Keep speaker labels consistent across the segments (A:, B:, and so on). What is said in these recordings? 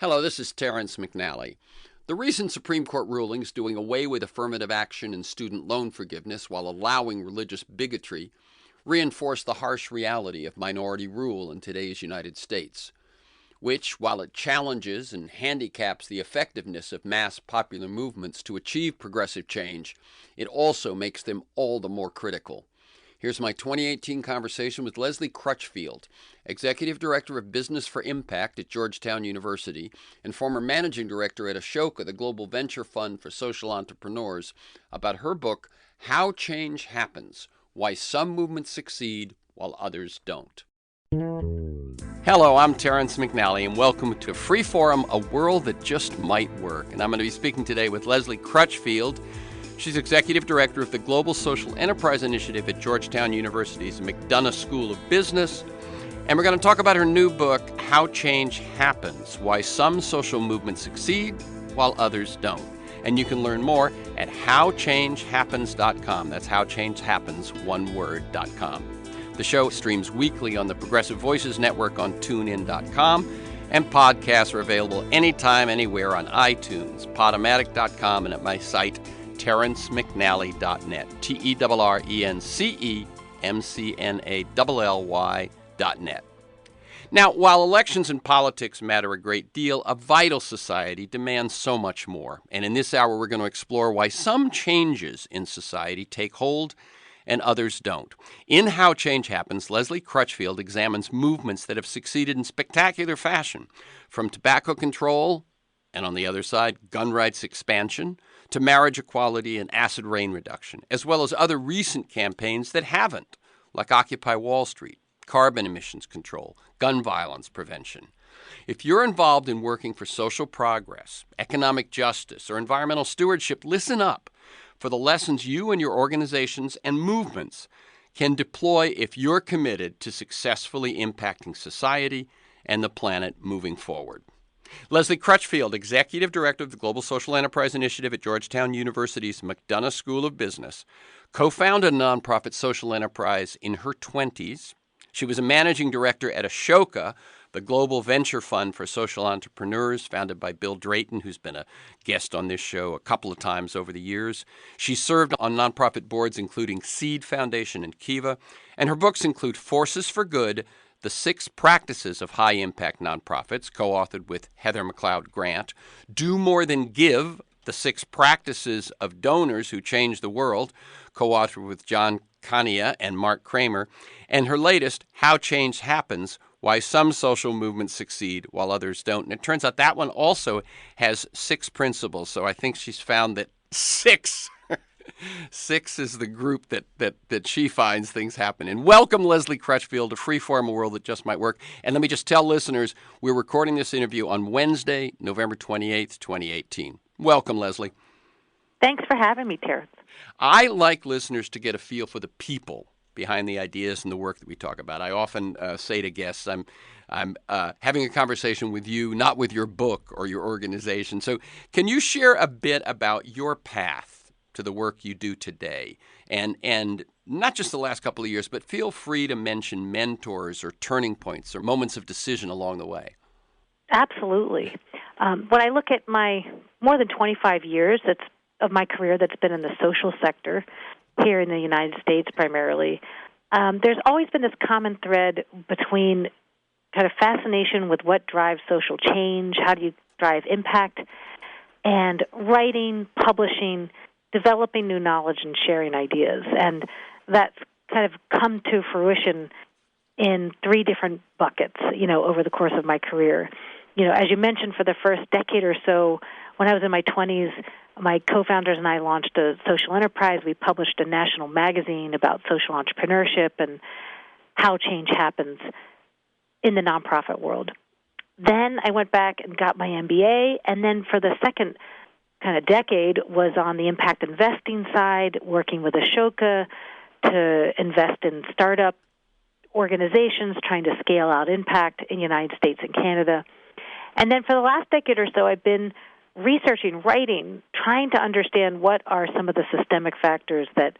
A: Hello, this is Terrence McNally. The recent Supreme Court rulings doing away with affirmative action and student loan forgiveness while allowing religious bigotry reinforce the harsh reality of minority rule in today's United States, which, while it challenges and handicaps the effectiveness of mass popular movements to achieve progressive change, it also makes them all the more critical. Here's my 2018 conversation with Leslie Crutchfield, Executive Director of Business for Impact at Georgetown University and former Managing Director at Ashoka, the global venture fund for social entrepreneurs, about her book, How Change Happens, Why Some Movements Succeed While Others Don't. Hello, I'm Terrence McNally, and welcome to Freeforum, a world that just might work. And I'm going to be speaking today with Leslie Crutchfield. She's Executive Director of the Global Social Enterprise Initiative at Georgetown University's McDonough School of Business. And we're going to talk about her new book, How Change Happens, Why Some Social Movements Succeed While Others Don't. And you can learn more at howchangehappens.com. That's howchangehappens, one word.com. The show streams weekly on the Progressive Voices Network on TuneIn.com, and podcasts are available anytime, anywhere on iTunes, Podomatic.com, and at my site, TerrenceMcNally.net, TerrenceMcNally.net. Now, while elections and politics matter a great deal, a vital society demands so much more. And in this hour, we're going to explore why some changes in society take hold and others don't. In How Change Happens, Leslie Crutchfield examines movements that have succeeded in spectacular fashion, from tobacco control, and on the other side, gun rights expansion, to marriage equality and acid rain reduction, as well as other recent campaigns that haven't, like Occupy Wall Street, carbon emissions control, gun violence prevention. If you're involved in working for social progress, economic justice, or environmental stewardship, listen up for the lessons you and your organizations and movements can deploy if you're committed to successfully impacting society and the planet moving forward. Leslie Crutchfield, Executive Director of the Global Social Enterprise Initiative at Georgetown University's McDonough School of Business, co-founded a nonprofit social enterprise in her 20s. She was a managing director at Ashoka, the global venture fund for social entrepreneurs, founded by Bill Drayton, who's been a guest on this show a couple of times over the years. She served on nonprofit boards including Seed Foundation and Kiva, and her books include Forces for Good, The 6 Practices of High-Impact Nonprofits, co-authored with Heather McLeod Grant, Do More Than Give, The 6 Practices of Donors Who Change the World, co-authored with John Kania and Mark Kramer, and her latest, How Change Happens, Why Some Social Movements Succeed While Others Don't. And it turns out that one also has 6 principles, so I think she's found that 6 is the group that she finds things happen in. Welcome, Leslie Crutchfield, to Freeform, a world that just might work. And let me just tell listeners, we're recording this interview on Wednesday, November 28th, 2018. Welcome, Leslie.
B: Thanks for having me, Terrence.
A: I like listeners to get a feel for the people behind the ideas and the work that we talk about. I often say to guests, I'm having a conversation with you, not with your book or your organization. So can you share a bit about your path to the work you do today, and not just the last couple of years, but feel free to mention mentors or turning points or moments of decision along the way.
B: Absolutely. When I look at my more than 25 years of my career that's been in the social sector here in the United States primarily, there's always been this common thread between kind of fascination with what drives social change, how do you drive impact, and writing, publishing, developing new knowledge and sharing ideas. And that's kind of come to fruition in 3 different buckets, over the course of my career. As you mentioned, for the first decade or so, when I was in my 20s, my co-founders and I launched a social enterprise. We published a national magazine about social entrepreneurship and how change happens in the nonprofit world. Then I went back and got my MBA, and then for the second kind of decade was on the impact investing side, working with Ashoka to invest in startup organizations, trying to scale out impact in the United States and Canada. And then for the last decade or so, I've been researching, writing, trying to understand what are some of the systemic factors that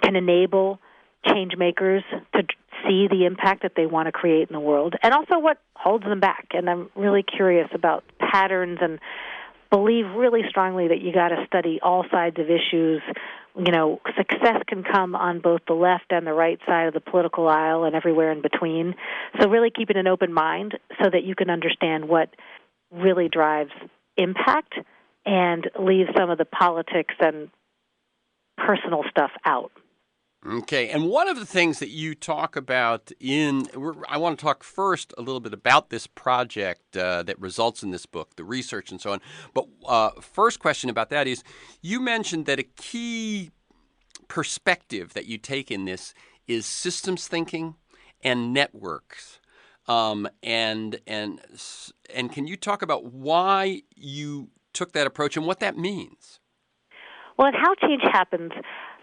B: can enable change makers to see the impact that they want to create in the world, and also what holds them back. And I'm really curious about patterns and believe really strongly that you got to study all sides of issues. Success can come on both the left and the right side of the political aisle and everywhere in between. So really keeping an open mind so that you can understand what really drives impact and leave some of the politics and personal stuff out.
A: Okay, and one of the things that you talk about I want to talk first a little bit about this project that results in this book, the research and so on. But first question about that is, you mentioned that a key perspective that you take in this is systems thinking and networks. And can you talk about why you took that approach and what that means?
B: Well, in How Change Happens,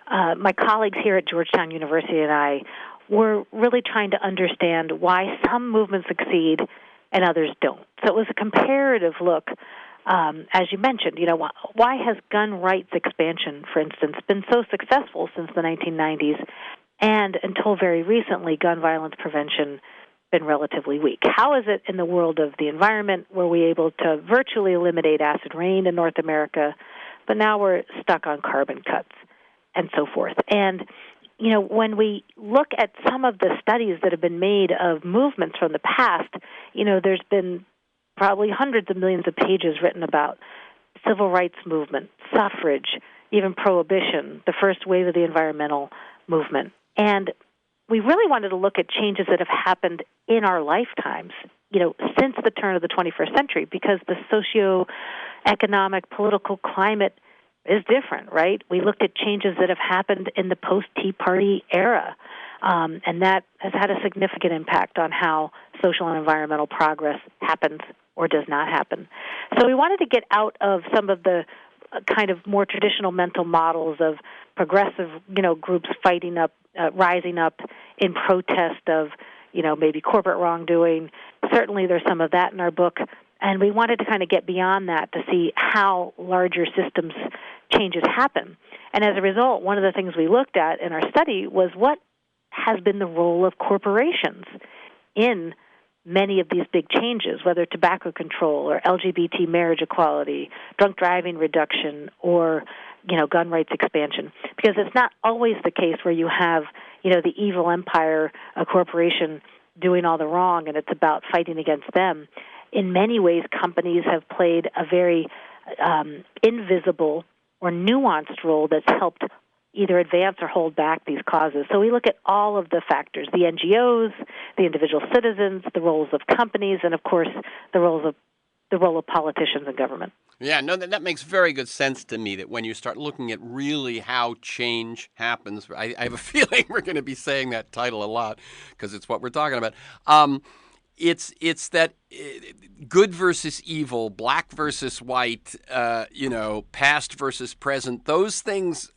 B: my colleagues here at Georgetown University and I were really trying to understand why some movements succeed and others don't. So it was a comparative look, as you mentioned. Why has gun rights expansion, for instance, been so successful since the 1990s, and until very recently, gun violence prevention been relatively weak? How is it in the world of the environment were we able to virtually eliminate acid rain in North America, but now we're stuck on carbon cuts? And so forth. And, when we look at some of the studies that have been made of movements from the past, there's been probably hundreds of millions of pages written about civil rights movement, suffrage, even prohibition, the first wave of the environmental movement. And we really wanted to look at changes that have happened in our lifetimes, since the turn of the 21st century, because the socioeconomic, political climate is different, right? We looked at changes that have happened in the post-Tea Party era, and that has had a significant impact on how social and environmental progress happens or does not happen. So we wanted to get out of some of the kind of more traditional mental models of progressive, groups rising up in protest of, maybe corporate wrongdoing. Certainly there's some of that in our book. And we wanted to kind of get beyond that to see how larger systems changes happen. And as a result, one of the things we looked at in our study was what has been the role of corporations in many of these big changes, whether tobacco control or LGBT marriage equality, drunk driving reduction, or gun rights expansion. Because it's not always the case where you have the evil empire, a corporation doing all the wrong, and it's about fighting against them. In many ways, companies have played a very invisible or nuanced role that's helped either advance or hold back these causes. So we look at all of the factors, the NGOs, the individual citizens, the roles of companies, and, of course, the role of politicians and government.
A: Yeah, no, that makes very good sense to me, that when you start looking at really how change happens, I have a feeling we're going to be saying that title a lot because it's what we're talking about. It's that good versus evil, black versus white, past versus present. Those things,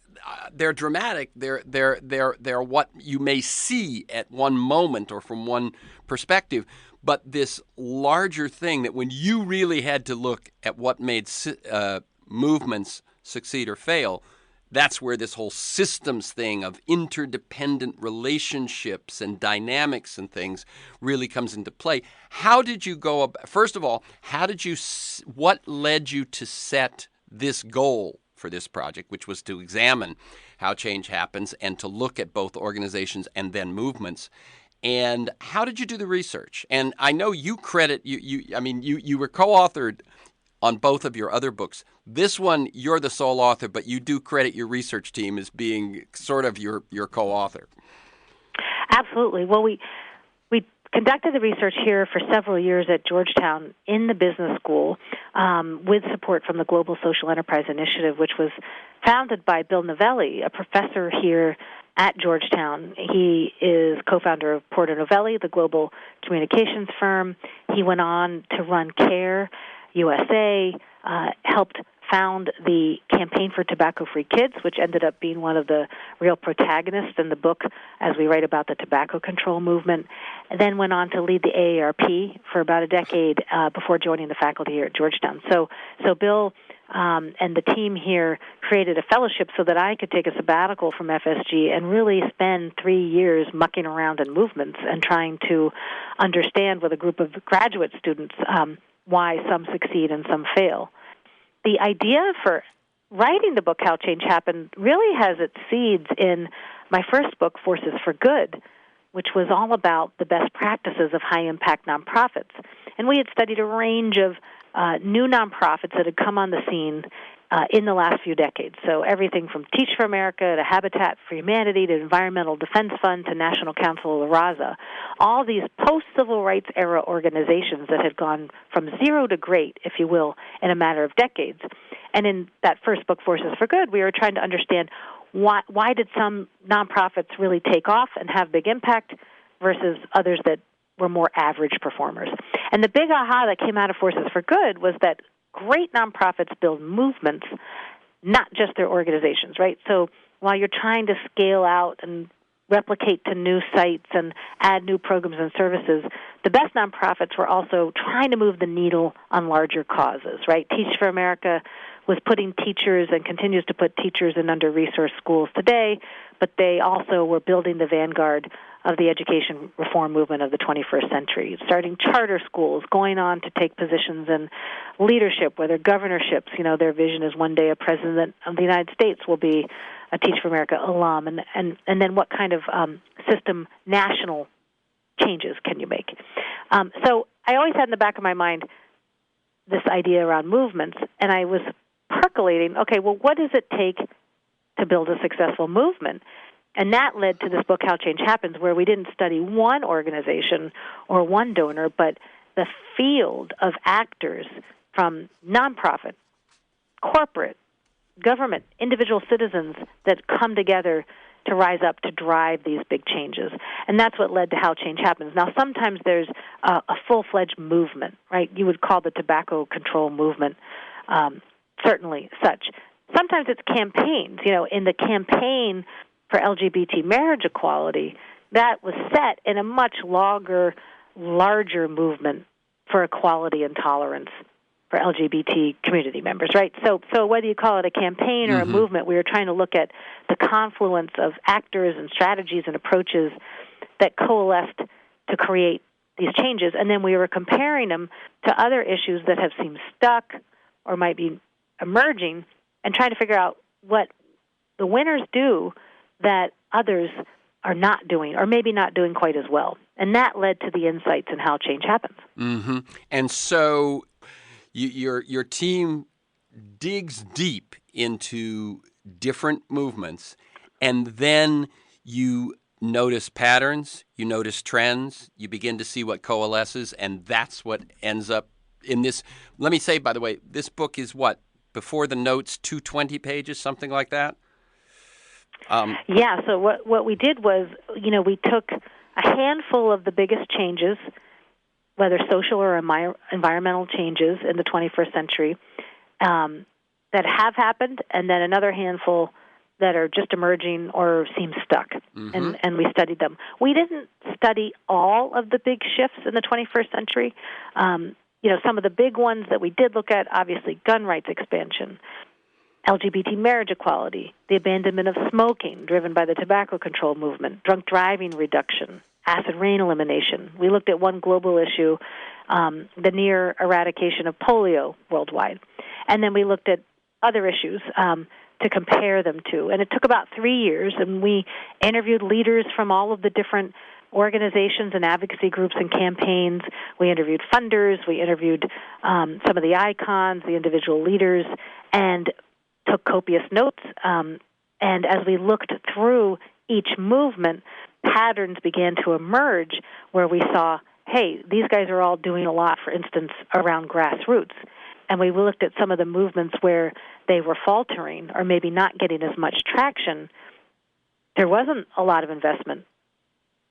A: they're dramatic. They're what you may see at one moment or from one perspective. But this larger thing that when you really had to look at what made movements succeed or fail, that's where this whole systems thing of interdependent relationships and dynamics and things really comes into play. How did you go about, first of all, what led you to set this goal for this project, which was to examine how change happens and to look at both organizations and then movements? And how did you do the research? And I know you credit, you were co-authored on both of your other books. This one, you're the sole author, but you do credit your research team as being sort of your co-author.
B: Absolutely. Well, we conducted the research here for several years at Georgetown in the business school with support from the Global Social Enterprise Initiative, which was founded by Bill Novelli, a professor here at Georgetown. He is co-founder of Porter Novelli, the global communications firm. He went on to run CARE USA, helped found the Campaign for Tobacco-Free Kids, which ended up being one of the real protagonists in the book as we write about the tobacco control movement, and then went on to lead the AARP for about a decade before joining the faculty here at Georgetown. So Bill and the team here created a fellowship so that I could take a sabbatical from FSG and really spend 3 years mucking around in movements and trying to understand with a group of graduate students why some succeed and some fail. The idea for writing the book, How Change Happened, really has its seeds in my first book, Forces for Good, which was all about the best practices of high-impact nonprofits. And we had studied a range of new nonprofits that had come on the scene in the last few decades. So everything from Teach for America to Habitat for Humanity to Environmental Defense Fund to National Council of La Raza, all these post-civil rights era organizations that had gone from zero to great, if you will, in a matter of decades. And in that first book, Forces for Good, we were trying to understand why did some nonprofits really take off and have big impact versus others that were more average performers. And the big aha that came out of Forces for Good was that great nonprofits build movements, not just their organizations, right? So while you're trying to scale out and replicate to new sites and add new programs and services, the best nonprofits were also trying to move the needle on larger causes, right? Teach for America was putting teachers and continues to put teachers in under-resourced schools today, but they also were building the vanguard of the education reform movement of the 21st century, starting charter schools, going on to take positions in leadership, whether governorships. You know, their vision is one day a president of the United States will be a Teach for America alum, and then what kind of system national changes can you make? So I always had in the back of my mind this idea around movements, and I was percolating, okay, well, what does it take to build a successful movement? And that led to this book, How Change Happens, where we didn't study one organization or one donor, but the field of actors from nonprofit, corporate, government, individual citizens that come together to rise up to drive these big changes. And that's what led to How Change Happens. Now, sometimes there's a full-fledged movement, right? You would call the tobacco control movement certainly such. Sometimes it's campaigns. You know, in the campaign for LGBT marriage equality, that was set in a much larger movement for equality and tolerance for LGBT community members, right? So whether you call it a campaign or a movement, we were trying to look at the confluence of actors and strategies and approaches that coalesced to create these changes, and then we were comparing them to other issues that have seemed stuck or might be emerging and trying to figure out what the winners do that others are not doing or maybe not doing quite as well. And that led to the insights in How Change Happens.
A: Mm-hmm. And so your team digs deep into different movements, and then you notice patterns, you notice trends, you begin to see what coalesces, and that's what ends up in this. Let me say, by the way, this book is what? Before the notes, 220 pages, something like that?
B: Yeah, so what we did was, you know, we took a handful of the biggest changes, whether social or environmental changes in the 21st century, that have happened, and then another handful that are just emerging or seem stuck, and we studied them. We didn't study all of the big shifts in the 21st century. You know, some of the big ones that we did look at, obviously, gun rights expansion, LGBT marriage equality, the abandonment of smoking driven by the tobacco control movement, drunk driving reduction, acid rain elimination. We looked at one global issue, the near eradication of polio worldwide. And then we looked at other issues to compare them to. And it took about 3 years, and we interviewed leaders from all of the different organizations and advocacy groups and campaigns. We interviewed funders. We interviewed some of the icons, the individual leaders, and took copious notes. And as we looked through each movement, patterns began to emerge where we saw, hey, these guys are all doing a lot, for instance, around grassroots. And we looked at some of the movements where they were faltering or maybe not getting as much traction. There wasn't a lot of investment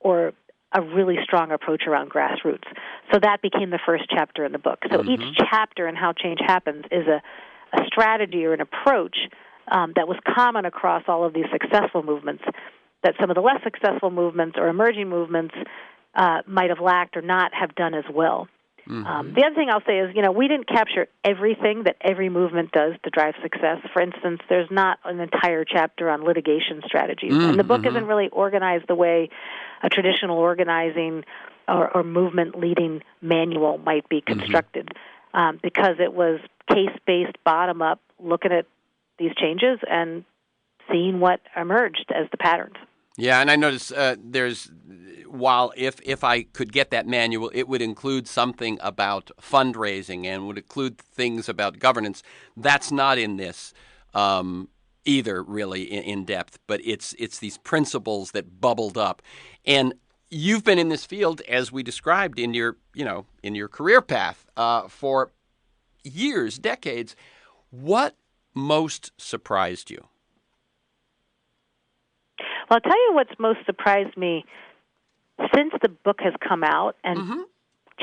B: or a really strong approach around grassroots. So that became the first chapter in the book. So each chapter in How Change Happens is a strategy or an approach that was common across all of these successful movements that some of the less successful movements or emerging movements might have lacked or not have done as well.
A: Mm-hmm.
B: The other thing I'll say is, we didn't capture everything that every movement does to drive success. For instance, there's not an entire chapter on litigation strategies, and the book isn't really organized the way a traditional organizing or movement leading manual might be constructed, because it was case-based, bottom-up, looking at these changes and seeing what emerged as the patterns.
A: Yeah, and I notice while if I could get that manual, it would include something about fundraising and would include things about governance. That's not in this either, really, in depth. But it's these principles that bubbled up, and you've been in this field, as we described in your career path for years, decades. What most surprised you?
B: Well, I'll tell you what's most surprised me since the book has come out and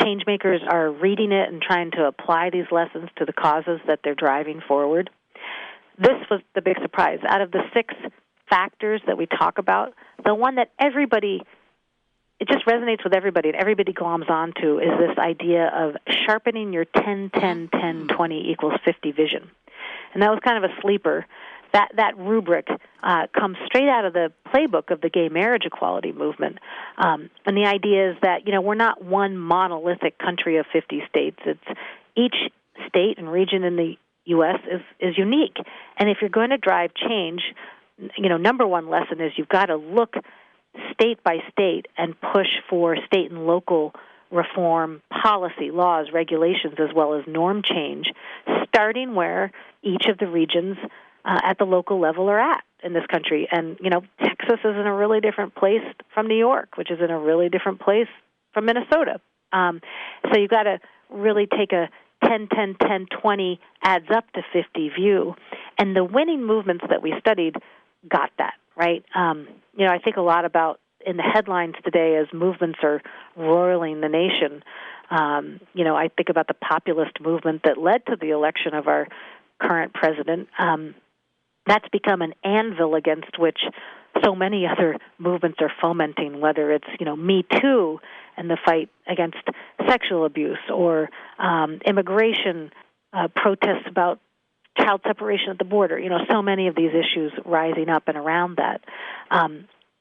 B: change makers are reading it and trying to apply these lessons to the causes that they're driving forward. This was the big surprise. Out of the 6 factors that we talk about, the one that it just resonates with everybody and everybody gloms onto is this idea of sharpening your 10-10-10-20 = 50 vision. And that was kind of a sleeper. That rubric comes straight out of the playbook of the gay marriage equality movement. And the idea is that, we're not one monolithic country of 50 states. It's each state and region in the U.S. is unique. And if you're going to drive change, number one lesson is you've got to look state by state and push for state and local reform, policy, laws, regulations, as well as norm change, starting where each of the regions at the local level are at in this country. And, Texas is in a really different place from New York, which is in a really different place from Minnesota. So you've got to really take a 10-10-10-20 adds up to 50 view. And the winning movements that we studied got that, right? I think a lot about in the headlines today as movements are roiling the nation. I think about the populist movement that led to the election of our current president. That's become an anvil against which so many other movements are fomenting, whether it's, Me Too and the fight against sexual abuse or immigration protests about child separation at the border. So many of these issues rising up and around that.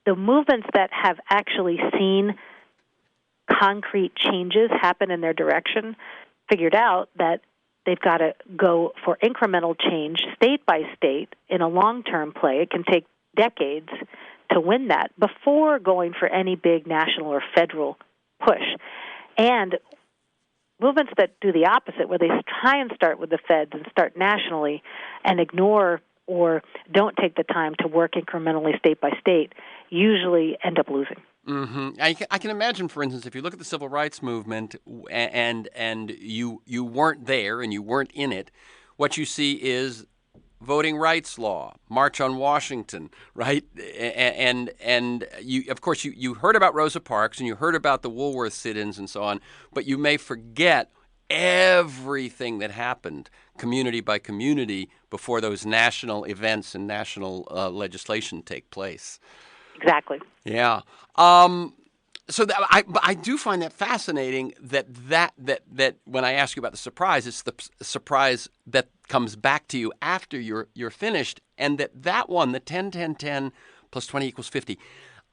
B: The movements that have actually seen concrete changes happen in their direction figured out that they've got to go for incremental change state by state in a long-term play. It can take decades to win that before going for any big national or federal push. And movements that do the opposite, where they try and start with the feds and start nationally and ignore or don't take the time to work incrementally state by state, usually end up losing.
A: Mm-hmm. I can imagine, for instance, if you look at the civil rights movement and you weren't there and you weren't in it, what you see is voting rights law, March on Washington, right? And you, of course, you heard about Rosa Parks and you heard about the Woolworth sit-ins and so on, but you may forget everything that happened community by community before those national events and national legislation take place.
B: Exactly.
A: Yeah. So I do find that fascinating that when I ask you about the surprise, it's the surprise that comes back to you after you're finished, and that one, the 10-10-10 plus 20 = 50.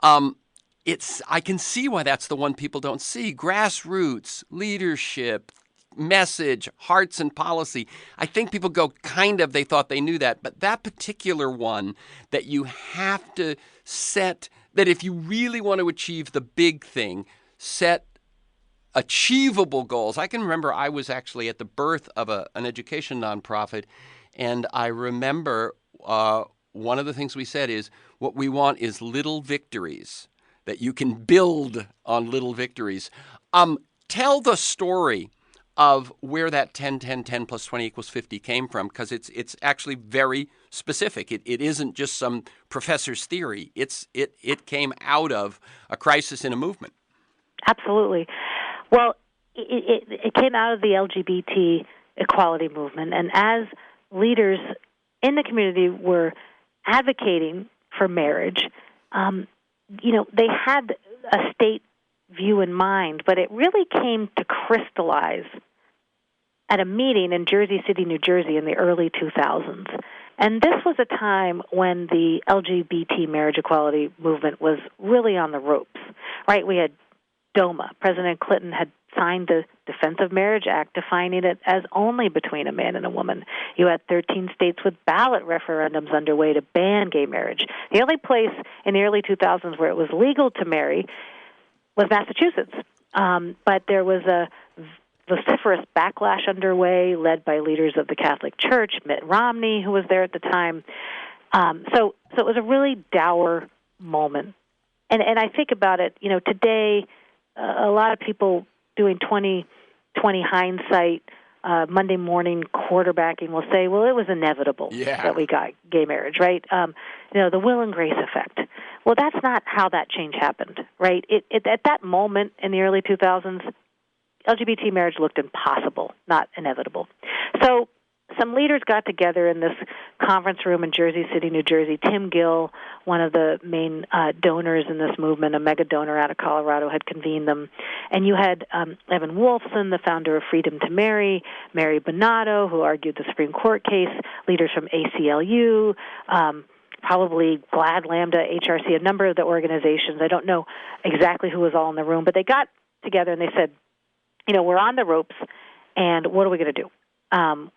A: I can see why that's the one people don't see. Grassroots, leadership, message, hearts and policy. I think people go they thought they knew that, but that particular one that you have to set, that if you really want to achieve the big thing, set achievable goals. I can remember I was actually at the birth of an education nonprofit, and I remember one of the things we said is what we want is little victories, that you can build on little victories. Tell the story of where that 10-10-10 plus 20 = 50 came from, because it's actually very specific. It isn't just some professor's theory. It came out of a crisis in a movement.
B: Absolutely. Well, it came out of the LGBT equality movement, and as leaders in the community were advocating for marriage, they had a state view in mind, but it really came to crystallize at a meeting in Jersey City, New Jersey in the early 2000s. And this was a time when the LGBT marriage equality movement was really on the ropes, right? We had DOMA. President Clinton had signed the Defense of Marriage Act, defining it as only between a man and a woman. You had 13 states with ballot referendums underway to ban gay marriage. The only place in the early 2000s where it was legal to marry was Massachusetts. But there was a vociferous backlash underway led by leaders of the Catholic Church, Mitt Romney, who was there at the time. So it was a really dour moment. And I think about it, today a lot of people doing 20/20 hindsight, Monday morning quarterbacking will say, well, it was inevitable that we got gay marriage, right? The Will and Grace effect. Well, that's not how that change happened, right? At that moment in the early 2000s, LGBT marriage looked impossible, not inevitable. So some leaders got together in this conference room in Jersey City, New Jersey. Tim Gill, one of the main donors in this movement, a mega donor out of Colorado, had convened them. And you had Evan Wolfson, the founder of Freedom to Marry, Mary Bonato, who argued the Supreme Court case, leaders from ACLU, probably GLAAD, Lambda, HRC, a number of the organizations. I don't know exactly who was all in the room, but they got together and they said, we're on the ropes, and what are we going to do?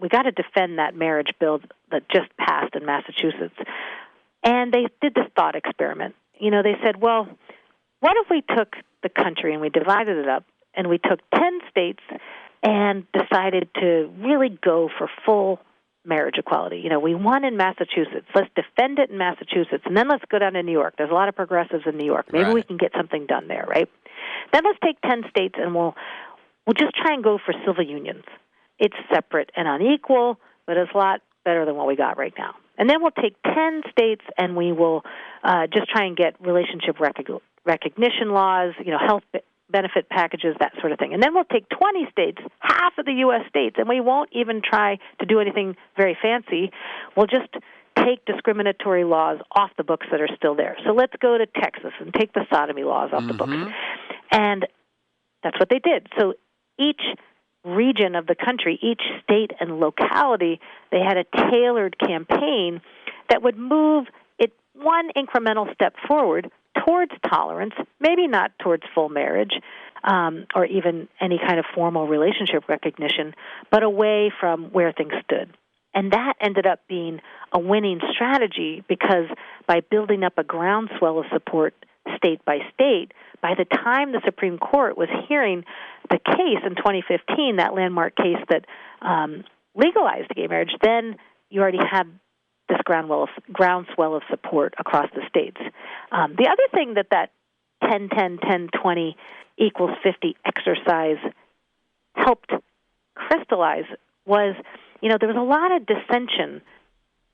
B: We got to defend that marriage bill that just passed in Massachusetts. And they did this thought experiment. They said, well, what if we took the country and we divided it up and we took 10 states and decided to really go for full marriage equality? We won in Massachusetts. Let's defend it in Massachusetts, and then let's go down to New York. There's a lot of progressives in New York. Maybe we can get something done there, right? Then let's take 10 states and we'll just try and go for civil unions. It's separate and unequal, but it's a lot better than what we got right now. And then we'll take 10 states and we will just try and get relationship recognition laws, health benefit packages, that sort of thing. And then we'll take 20 states, half of the U.S. states, and we won't even try to do anything very fancy. We'll just take discriminatory laws off the books that are still there. So let's go to Texas and take the sodomy laws off the books. And that's what they did. So each region of the country, each state and locality, they had a tailored campaign that would move it one incremental step forward towards tolerance, maybe not towards full marriage or even any kind of formal relationship recognition, but away from where things stood. And that ended up being a winning strategy because by building up a groundswell of support state by state, by the time the Supreme Court was hearing the case in 2015, that landmark case that legalized gay marriage, then you already had this groundswell of support across the states. The other thing that 10-10-10-20 equals 50 exercise helped crystallize was, there was a lot of dissension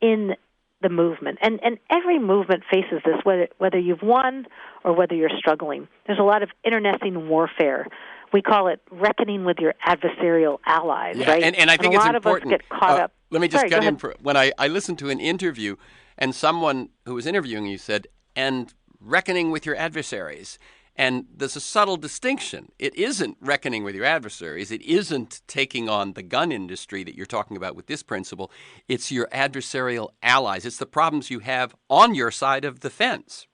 B: in the movement. And every movement faces this, whether you've won or whether you're struggling. There's a lot of internecine warfare. We call it reckoning with your adversarial allies, right?
A: And I think it's important.
B: A lot of us get caught up.
A: Let me just cut in. When I listened to an interview, and someone who was interviewing you said, and reckoning with your adversaries. And there's a subtle distinction. It isn't reckoning with your adversaries. It isn't taking on the gun industry that you're talking about with this principle. It's your adversarial allies. It's the problems you have on your side of the fence.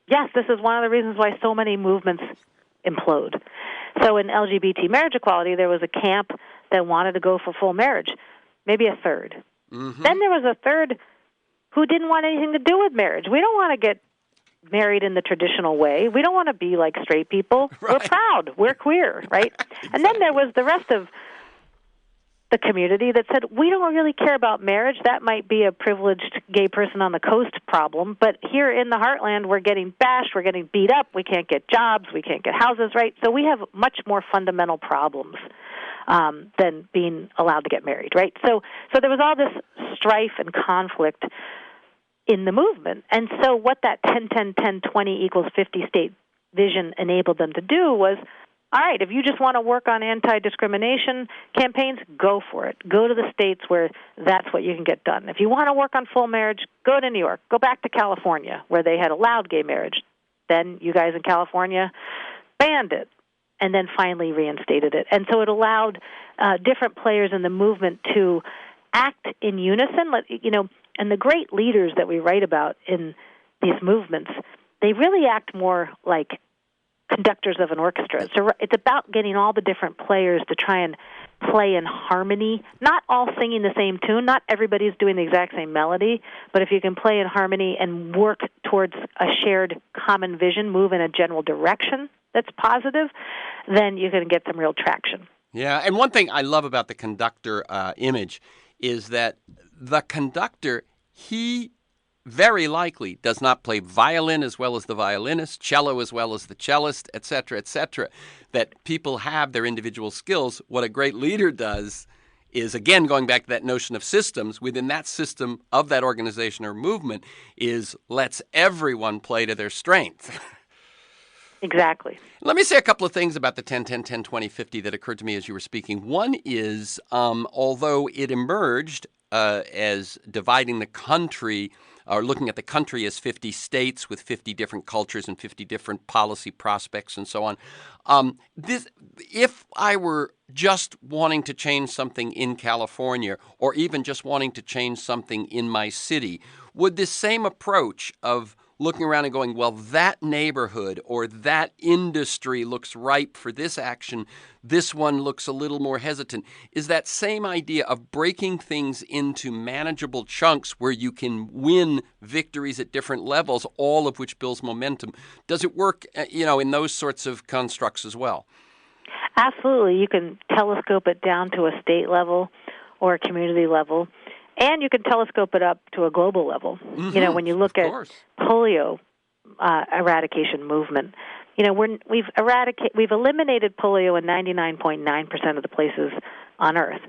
B: Yes, this is one of the reasons why so many movements implode. So in LGBT marriage equality, there was a camp that wanted to go for full marriage, maybe a third. Mm-hmm. Then there was a third who didn't want anything to do with marriage. We don't want to get married in the traditional way. We don't want to be like straight people. Right. We're proud. We're queer, right? Exactly. And then there was the rest of the community that said, we don't really care about marriage. That might be a privileged gay person on the coast problem, but here in the heartland, we're getting bashed, we're getting beat up, we can't get jobs, we can't get houses, right? So we have much more fundamental problems than being allowed to get married, right? So there was all this strife and conflict in the movement. And so what that 10-10-10-20 equals 50 state vision enabled them to do was all right, if you just want to work on anti-discrimination campaigns, go for it. Go to the states where that's what you can get done. If you want to work on full marriage, go to New York. Go back to California, where they had allowed gay marriage. Then you guys in California banned it, and then finally reinstated it. And so it allowed different players in the movement to act in unison. And the great leaders that we write about in these movements, they really act more like conductors of an orchestra. So it's about getting all the different players to try and play in harmony, not all singing the same tune, not everybody's doing the exact same melody, but if you can play in harmony and work towards a shared common vision, move in a general direction that's positive, then you can get some real traction.
A: Yeah, and one thing I love about the conductor image is that the conductor, he very likely does not play violin as well as the violinist, cello as well as the cellist, et cetera, that people have their individual skills. What a great leader does is, again, going back to that notion of systems, within that system of that organization or movement is lets everyone play to their strength.
B: Exactly.
A: Let me say a couple of things about the 10-10-10-20-50 that occurred to me as you were speaking. One is, although it emerged as dividing the country, or looking at the country as 50 states with 50 different cultures and 50 different policy prospects and so on, if I were just wanting to change something in California or even just wanting to change something in my city, would this same approach of looking around and going, well, that neighborhood or that industry looks ripe for this action, this one looks a little more hesitant, is that same idea of breaking things into manageable chunks where you can win victories at different levels, all of which builds momentum. Does it work, in those sorts of constructs as well?
B: Absolutely. You can telescope it down to a state level or a community level. And you can telescope it up to a global level.
A: Mm-hmm.
B: When you look at polio eradication movement, we've eliminated polio in 99.9% of the places on Earth.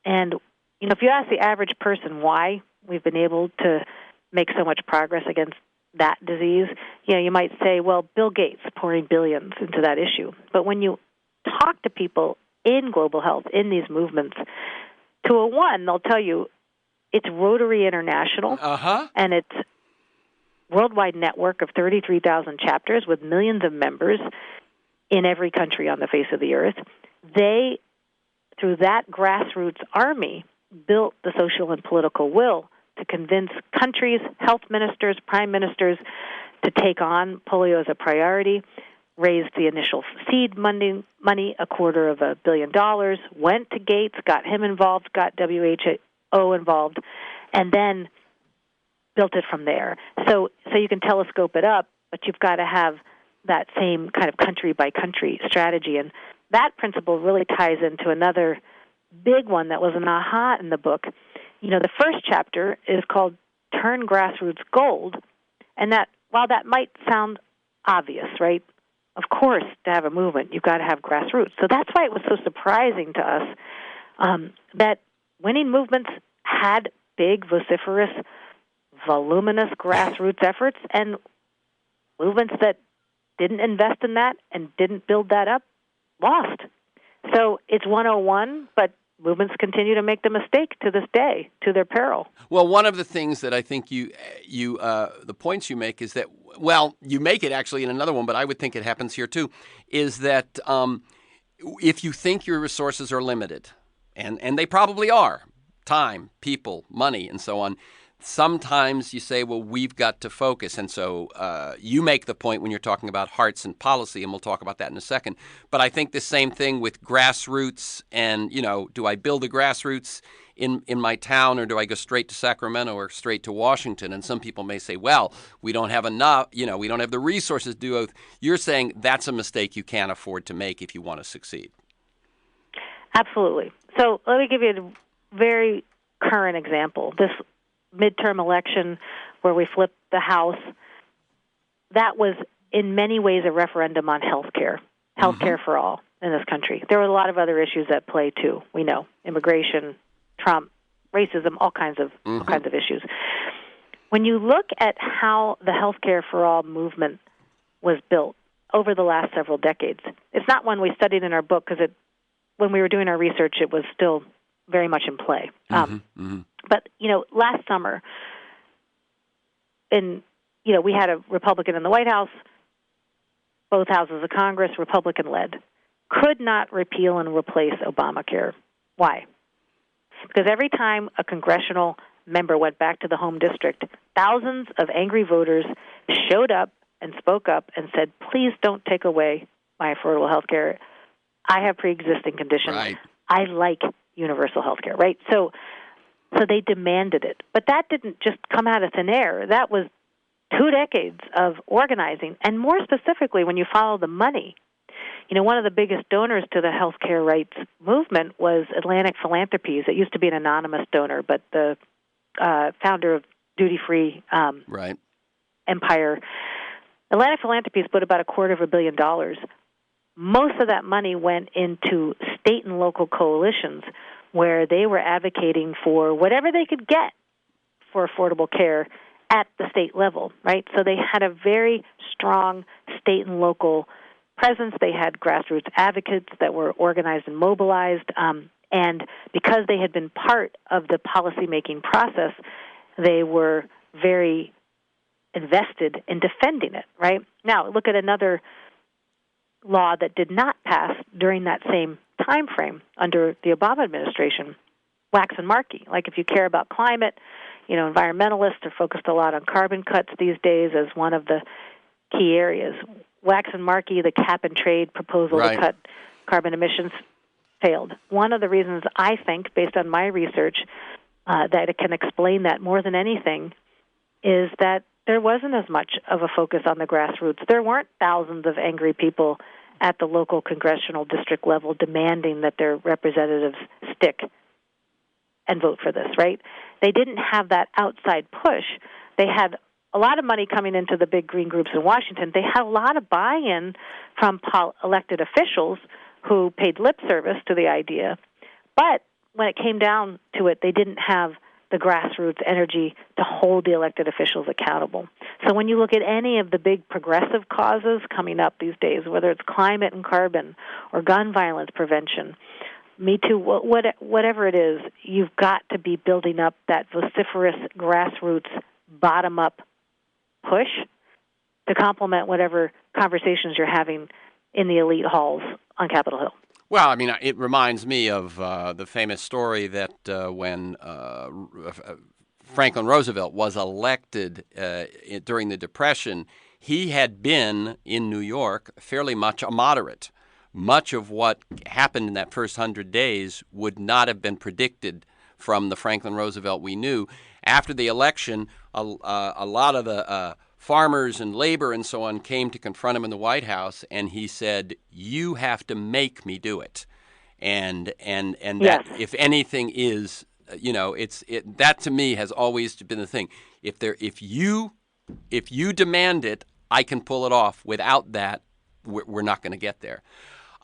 B: And if you ask the average person why we've been able to make so much progress against that disease, you might say, well, Bill Gates pouring billions into that issue. But when you talk to people in global health, in these movements, to a one, they'll tell you, it's Rotary International, and it's worldwide network of 33,000 chapters with millions of members in every country on the face of the earth. They, through that grassroots army, built the social and political will to convince countries, health ministers, prime ministers to take on polio as a priority, raised the initial seed money, $250 million, went to Gates, got him involved, got WHO involved, and then built it from there. So you can telescope it up, but you've got to have that same kind of country-by-country strategy. And that principle really ties into another big one that was an aha in the book. The first chapter is called Turn Grassroots Gold, and that, while that might sound obvious, right? Of course, to have a movement, you've got to have grassroots. So that's why it was so surprising to us that winning movements had big, vociferous, voluminous grassroots efforts, and movements that didn't invest in that and didn't build that up lost. So it's 101, but movements continue to make the mistake to this day, to their peril.
A: Well, one of the things that I think you the points you make is that, well, you make it actually in another one, but I would think it happens here too, is that if you think your resources are limited, and they probably are, time, people, money, and so on, sometimes you say, well, we've got to focus. And so you make the point when you're talking about hearts and policy, and we'll talk about that in a second. But I think the same thing with grassroots and, do I build a grassroots in my town, or do I go straight to Sacramento or straight to Washington? And some people may say, well, we don't have enough, we don't have the resources to do both. You're saying that's a mistake you can't afford to make if you want to succeed.
B: Absolutely. So let me give you a very current example. This midterm election where we flipped the House, that was in many ways a referendum on health care for all in this country. There were a lot of other issues at play too. We know immigration, Trump, racism, all kinds of issues. When you look at how the health care for all movement was built, over the last several decades. It's not one we studied in our book because when we were doing our research, it was still very much in play. But, last summer, we had a Republican in the White House, both houses of Congress, Republican-led, could not repeal and replace Obamacare. Why? Because every time a congressional member went back to the home district, thousands of angry voters showed up and spoke up and said, please don't take away my affordable health care. I have pre-existing conditions.
A: Right.
B: I like universal health care, right? So they demanded it. But that didn't just come out of thin air. That was 2 decades of organizing. And more specifically, when you follow the money, one of the biggest donors to the health care rights movement was Atlantic Philanthropies. It used to be an anonymous donor, but the founder of Duty Free Empire, Atlantic Philanthropies put about $250 million. Most of that money went into state and local coalitions where they were advocating for whatever they could get for affordable care at the state level, right? So they had a very strong state and local presence. They had grassroots advocates that were organized and mobilized, and because they had been part of the policymaking process, they were very invested in defending it, right? Now, look at another law that did not pass during that same time frame under the Obama administration, Wax and Markey. Like if you care about climate, environmentalists are focused a lot on carbon cuts these days as one of the key areas. Wax and Markey, the cap-and-trade proposal to cut carbon emissions, failed. One of the reasons I think, based on my research, that it can explain that more than anything is that there wasn't as much of a focus on the grassroots. There weren't thousands of angry people at the local congressional district level demanding that their representatives stick and vote for this, right? They didn't have that outside push. They had a lot of money coming into the big green groups in Washington. They had a lot of buy-in from elected officials who paid lip service to the idea. But when it came down to it, they didn't have the grassroots energy to hold the elected officials accountable. So when you look at any of the big progressive causes coming up these days, whether it's climate and carbon or gun violence prevention, Me Too, whatever it is, you've got to be building up that vociferous grassroots bottom-up push to complement whatever conversations you're having in the elite halls on Capitol Hill.
A: Well, I mean, it reminds me of the famous story that when Franklin Roosevelt was elected during the Depression, he had been in New York fairly much a moderate. Much of what happened in that first 100 days would not have been predicted from the Franklin Roosevelt we knew. After the election, a lot of the farmers and labor and so on came to confront him in the White House, and he said, "You have to make me do it." And that, if anything, is that to me has always been the thing. If you demand it, I can pull it off. Without that, we're not going to get there.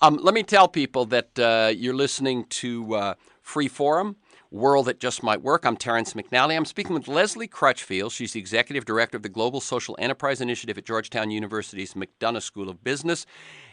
A: Let me tell people that you're listening to Free Forum, World That Just Might Work. I'm Terrence McNally. I'm speaking with Leslie Crutchfield. She's the Executive Director of the Global Social Enterprise Initiative at Georgetown University's McDonough School of Business.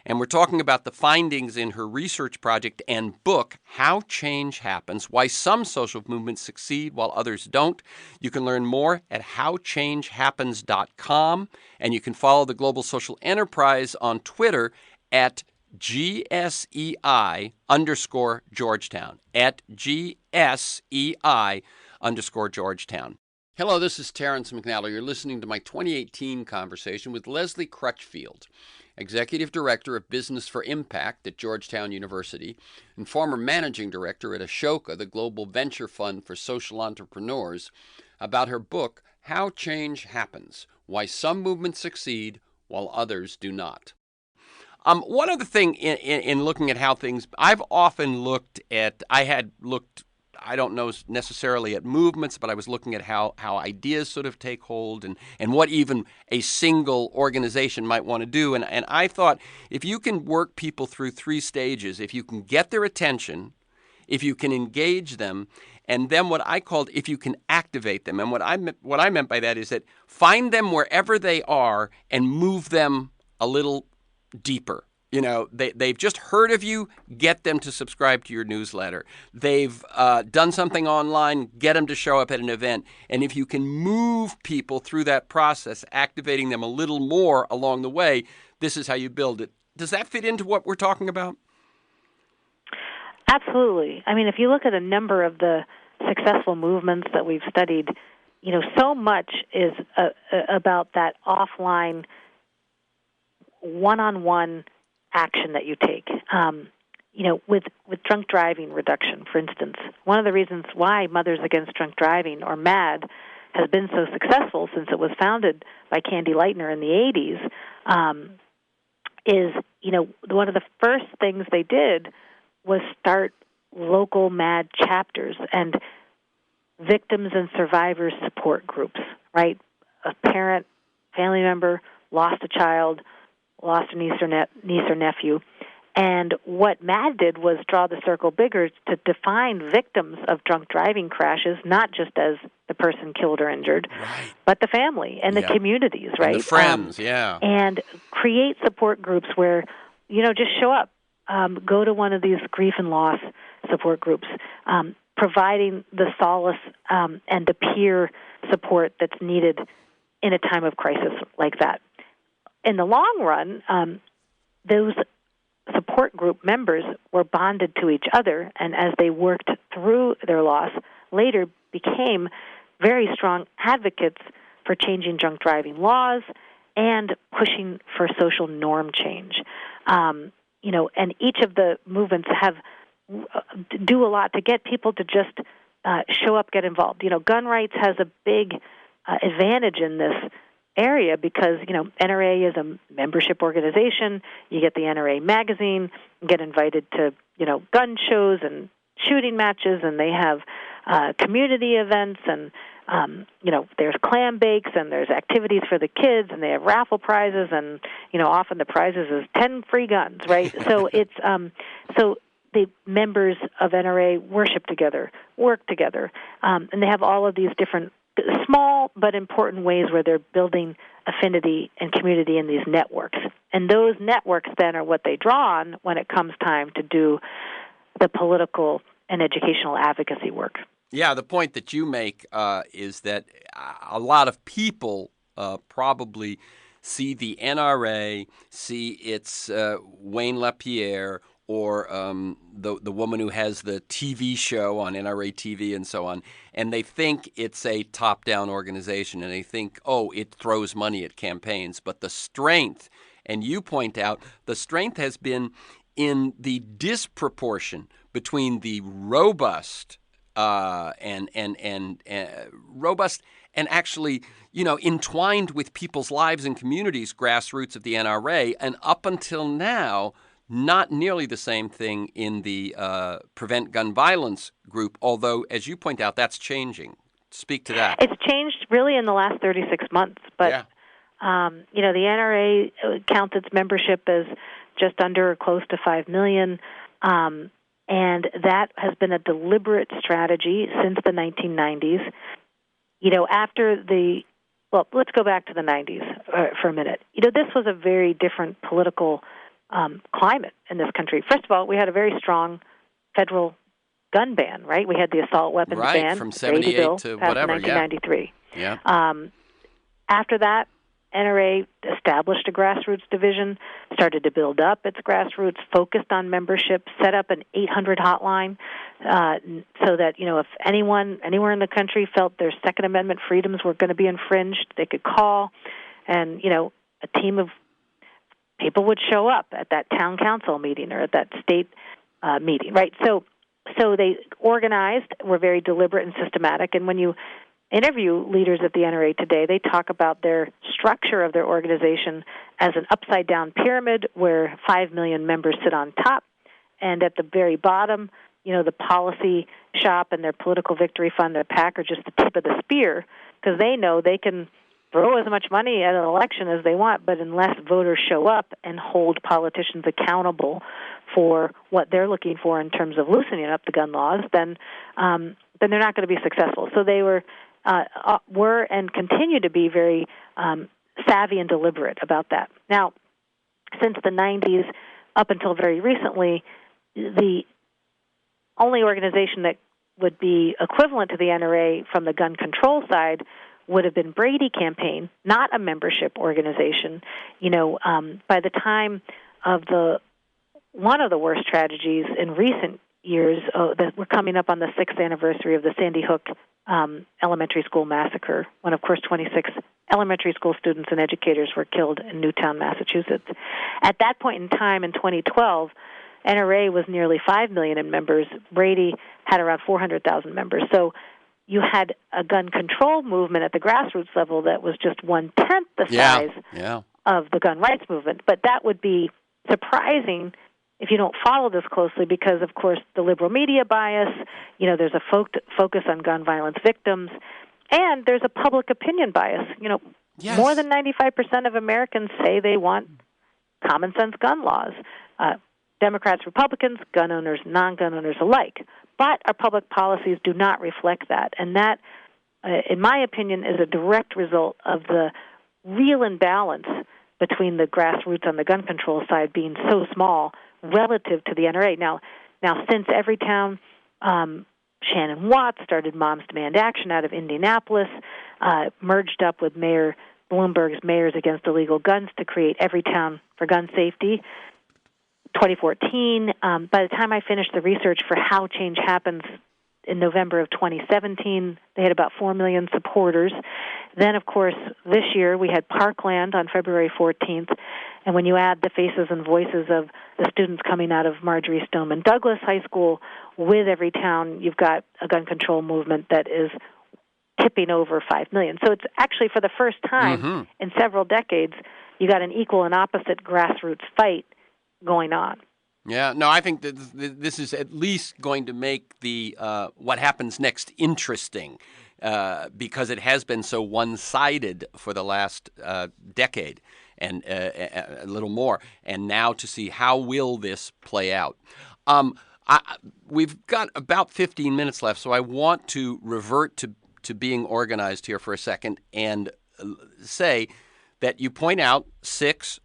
A: And we're talking about the findings in her research project and book, How Change Happens, Why Some Social Movements Succeed While Others Don't. You can learn more at howchangehappens.com. And you can follow the Global Social Enterprise on Twitter at GSEI_Georgetown, at GSEI_Georgetown. Hello, this is Terrence McNally. You're listening to my 2018 conversation with Leslie Crutchfield, Executive Director of Business for Impact at Georgetown University and former Managing Director at Ashoka, the global venture fund for social entrepreneurs, about her book, How Change Happens, Why Some Movements Succeed While Others Do Not. One other thing in looking at how things, I've often looked at, I don't know necessarily at movements, but I was looking at how ideas sort of take hold and what even a single organization might want to do. And I thought if you can work people through 3 stages, if you can get their attention, if you can engage them, and then what I called if you can activate them. And what I meant by that is that find them wherever they are and move them a little deeper. They've just heard of you, get them to subscribe to your newsletter. They've done something online, get them to show up at an event. And if you can move people through that process, activating them a little more along the way, this is how you build it. Does that fit into what we're talking about?
B: Absolutely. I mean, if you look at a number of the successful movements that we've studied, so much is about that offline, one-on-one action that you take. With drunk driving reduction, for instance, one of the reasons why Mothers Against Drunk Driving, or MADD, has been so successful since it was founded by Candy Lightner in the 80s is, one of the first things they did was start local MADD chapters and victims and survivors support groups, right? A parent, family member, lost a child, lost a niece or nephew. And what MADD did was draw the circle bigger to define victims of drunk driving crashes, not just as the person killed or injured,
A: right,
B: but the family and the communities, right?
A: And the friends,
B: And create support groups where, just show up. Go to one of these grief and loss support groups, providing the solace and the peer support that's needed in a time of crisis like that. In the long run, those support group members were bonded to each other, and as they worked through their loss, later became very strong advocates for changing drunk driving laws and pushing for social norm change. And each of the movements do a lot to get people to just show up, get involved. Gun rights has a big advantage in this area because, NRA is a membership organization. You get the NRA magazine, you get invited to, gun shows and shooting matches, and they have community events, and, there's clam bakes, and there's activities for the kids, and they have raffle prizes, and, often the prizes is 10 free guns, right? So it's, so the members of NRA worship together, work together, and they have all of these different small but important ways where they're building affinity and community in these networks. And those networks then are what they draw on when it comes time to do the political and educational advocacy work.
A: Yeah, the point that you make is that a lot of people probably see the NRA, see its Wayne LaPierre, or the woman who has the TV show on NRA TV and so on, and they think it's a top-down organization, and they think, it throws money at campaigns. But the strength, and you point out, the strength has been in the disproportion between the robust robust and actually, entwined with people's lives and communities, grassroots of the NRA, and up until now, not nearly the same thing in the Prevent Gun Violence group, although, as you point out, that's changing. Speak to that.
B: It's changed really in the last 36 months, but the NRA counts its membership as just under or close to 5 million, and that has been a deliberate strategy since the 1990s. Let's go back to the 90s for a minute. This was a very different political climate in this country. First of all, we had a very strong federal gun ban, right? We had the assault weapons ban
A: from 78 to whatever,
B: in 1993.
A: Yeah.
B: After that, NRA established a grassroots division, started to build up its grassroots, focused on membership, set up an 800 hotline so that, if anyone anywhere in the country felt their Second Amendment freedoms were going to be infringed, they could call, and, a team of people would show up at that town council meeting or at that state meeting, right? So they organized, were very deliberate and systematic, and when you interview leaders at the NRA today, they talk about their structure of their organization as an upside-down pyramid where 5 million members sit on top, and at the very bottom, the policy shop and their political victory fund, their PAC, are just the tip of the spear because they know they can throw as much money at an election as they want, but unless voters show up and hold politicians accountable for what they're looking for in terms of loosening up the gun laws, then they're not going to be successful. So they were and continue to be very savvy and deliberate about that. Now, since the 90s up until very recently, the only organization that would be equivalent to the NRA from the gun control side would have been Brady Campaign, not a membership organization. By the time of one of the worst tragedies in recent years, that we're coming up on the 6th anniversary of the Sandy Hook elementary school massacre, when, of course, 26 elementary school students and educators were killed in Newtown, Massachusetts. At that point in time, in 2012, NRA was nearly 5 million in members. Brady had around 400,000 members. So you had a gun control movement at the grassroots level that was just 1/10 the size of the gun rights movement. But that would be surprising if you don't follow this closely because, of course, the liberal media bias, there's a focus on gun violence victims, and there's a public opinion bias. More than 95% of Americans say they want common sense gun laws. Democrats, Republicans, gun owners, non-gun owners alike. But our public policies do not reflect that. And that, in my opinion, is a direct result of the real imbalance between the grassroots on the gun control side being so small relative to the NRA. Now since Everytown, Shannon Watts started Moms Demand Action out of Indianapolis, merged up with Mayor Bloomberg's Mayors Against Illegal Guns to create Everytown for Gun Safety. 2014. By the time I finished the research for How Change Happens in November of 2017, they had about 4 million supporters. Then, of course, this year we had Parkland on February 14th. And when you add the faces and voices of the students coming out of Marjorie Stoneman Douglas High School with Everytown, you've got a gun control movement that is tipping over 5 million. So it's actually for the first time in several decades, you got an equal and opposite grassroots fight going on.
A: Yeah, no, I think that this is at least going to make the what happens next interesting because it has been so one-sided for the last decade and a little more. And now to see how will this play out. We've got about 15 minutes left, so I want to revert to being organized here for a second and say that you point out 6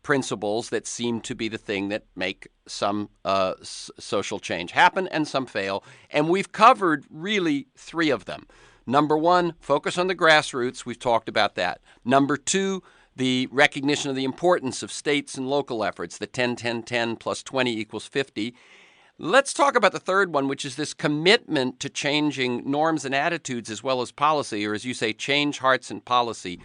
A: principles that seem to be the thing that make some social change happen and some fail. And we've covered really 3 of them. Number 1, focus on the grassroots. We've talked about that. Number 2, the recognition of the importance of states and local efforts, the 10-10-10 plus 20 equals 50. Let's talk about the third one, which is this commitment to changing norms and attitudes as well as policy, or as you say, change hearts and policy.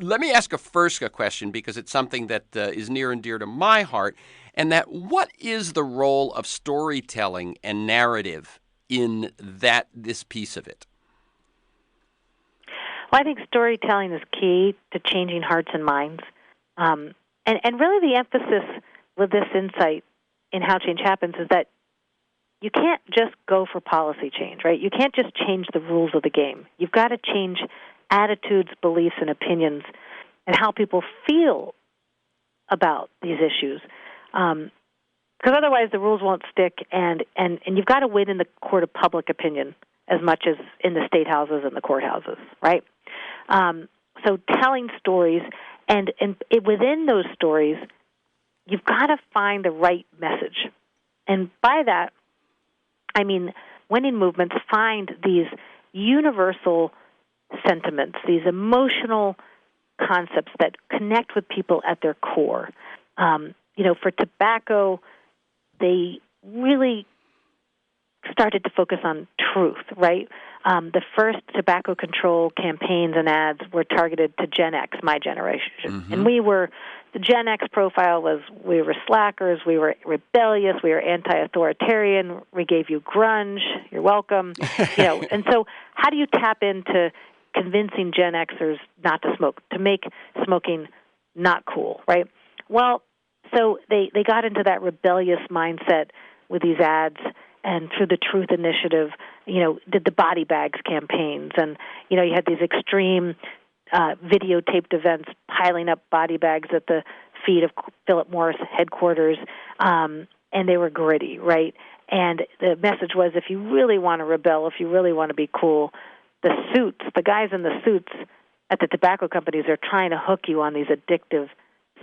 A: Let me ask a question because it's something that is near and dear to my heart, and that what is the role of storytelling and narrative in this piece of it?
B: Well, I think storytelling is key to changing hearts and minds. And really the emphasis with this insight in How Change Happens is that you can't just go for policy change, right? You can't just change the rules of the game. You've got to change attitudes, beliefs, and opinions, and how people feel about these issues. Because otherwise the rules won't stick, and you've got to win in the court of public opinion as much as in the state houses and the courthouses, right? So telling stories, and within those stories, you've got to find the right message. And by that, I mean winning movements find these universal sentiments, these emotional concepts that connect with people at their core. For tobacco, they really started to focus on truth, right? The first tobacco control campaigns and ads were targeted to Gen X, my generation. Mm-hmm. And the Gen X profile was we were slackers, we were rebellious, we were anti-authoritarian, we gave you grunge, you're welcome. And so how do you tap into convincing Gen Xers not to smoke, to make smoking not cool, right? Well, so they got into that rebellious mindset with these ads, and through the Truth Initiative, did the body bags campaigns, and you had these extreme videotaped events piling up body bags at the feet of Philip Morris headquarters, and they were gritty, right? And the message was, if you really want to rebel, if you really want to be cool, the guys in the suits at the tobacco companies are trying to hook you on these addictive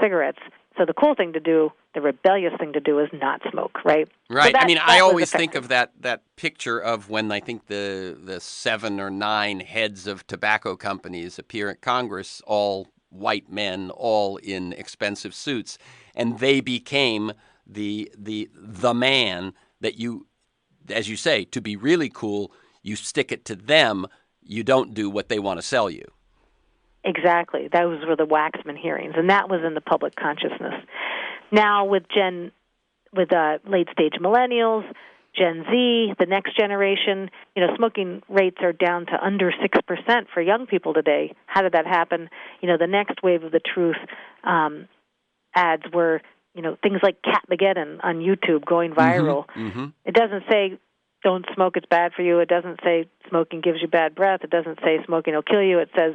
B: cigarettes. So the cool thing to do, the rebellious thing to do, is not smoke, right?
A: Right.
B: So
A: I mean,
B: that
A: I
B: was
A: always think
B: effective.
A: of that picture of when I think the 7 or 9 heads of tobacco companies appear at Congress, all white men, all in expensive suits, and they became the man that you, as you say, to be really cool, you stick it to them. You don't do what they want to sell you.
B: Exactly. Those were the Waxman hearings, and that was in the public consciousness. Now with late-stage millennials, Gen Z, the next generation, smoking rates are down to under 6% for young people today. How did that happen? The next wave of the truth ads were, things like Catmageddon on YouTube going viral.
A: Mm-hmm.
B: It doesn't say don't smoke, it's bad for you. It doesn't say smoking gives you bad breath. It doesn't say smoking will kill you. It says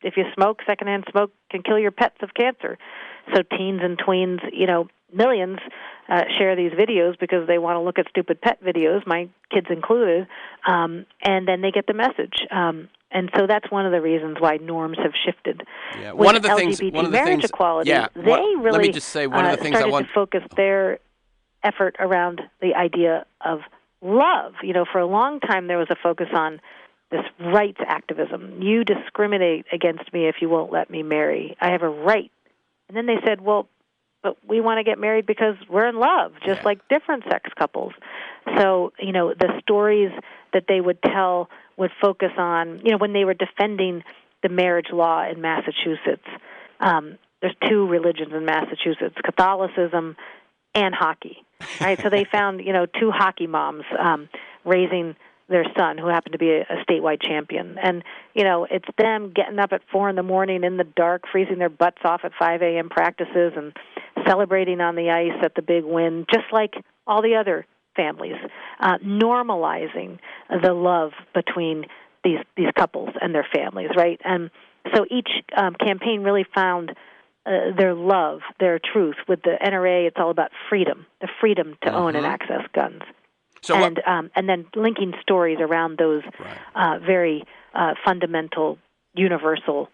B: if you smoke, secondhand smoke can kill your pets of cancer. So teens and tweens, millions share these videos because they want to look at stupid pet videos, my kids included, and then they get the message. And so that's one of the reasons why norms have shifted.
A: Yeah,
B: With
A: one of the
B: LGBT marriage equality,
A: yeah,
B: they really
A: let me just say one of the things I
B: started
A: want
B: to focus their effort around the idea of love. For a long time there was a focus on this rights activism. You discriminate against me if you won't let me marry. I have a right. And then they said, well, but we want to get married because we're in love, just like different sex couples. So, the stories that they would tell would focus on, when they were defending the marriage law in Massachusetts. There's 2 religions in Massachusetts, Catholicism and hockey. Right? So they found, 2 hockey moms raising their son, who happened to be a statewide champion. And, it's them getting up at 4 in the morning in the dark, freezing their butts off at 5 a.m. practices and celebrating on the ice at the big win, just like all the other families, normalizing the love between these couples and their families, right? And so each campaign really found their love, their truth. With the NRA, it's all about freedom, the freedom to own and access guns.
A: So
B: and then linking stories around those very fundamental, universal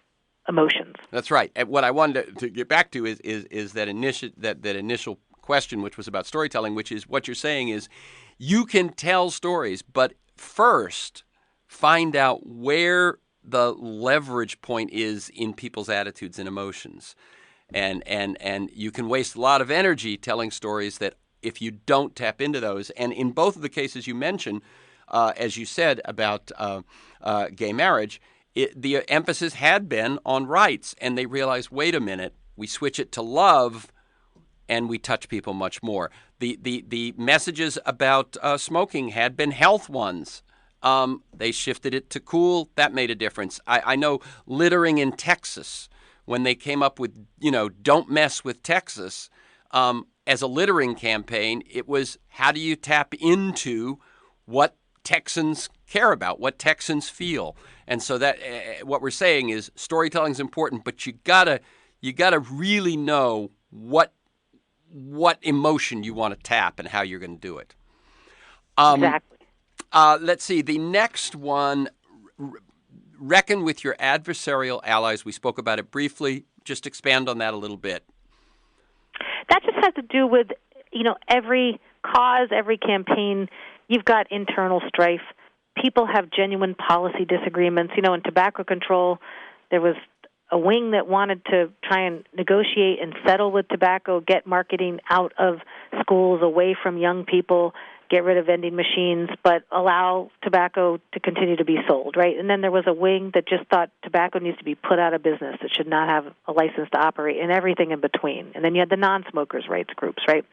B: emotions.
A: That's right. And what I wanted to get back to is that initial question, which was about storytelling, which is what you're saying is you can tell stories, but first find out where the leverage point is in people's attitudes and emotions. And you can waste a lot of energy telling stories that if you don't tap into those. And in both of the cases you mentioned, as you said about gay marriage, the emphasis had been on rights, and they realized, wait a minute, we switch it to love, and we touch people much more. The messages about smoking had been health ones. They shifted it to cool. That made a difference. I know littering in Texas, when they came up with, don't mess with Texas, as a littering campaign, it was how do you tap into what Texans care about, what Texans feel. And so that what we're saying is storytelling is important, but you gotta really know what emotion you want to tap and how you're going to do it.
B: Exactly.
A: Let's see. The next one, reckon with your adversarial allies. We spoke about it briefly. Just expand on that a little bit.
B: That just has to do with, every cause, every campaign, you've got internal strife. People have genuine policy disagreements. In tobacco control, there was a wing that wanted to try and negotiate and settle with tobacco, get marketing out of schools, away from young people, get rid of vending machines, but allow tobacco to continue to be sold, right? And then there was a wing that just thought tobacco needs to be put out of business. It should not have a license to operate, and everything in between. And then you had the non-smokers' rights groups, right?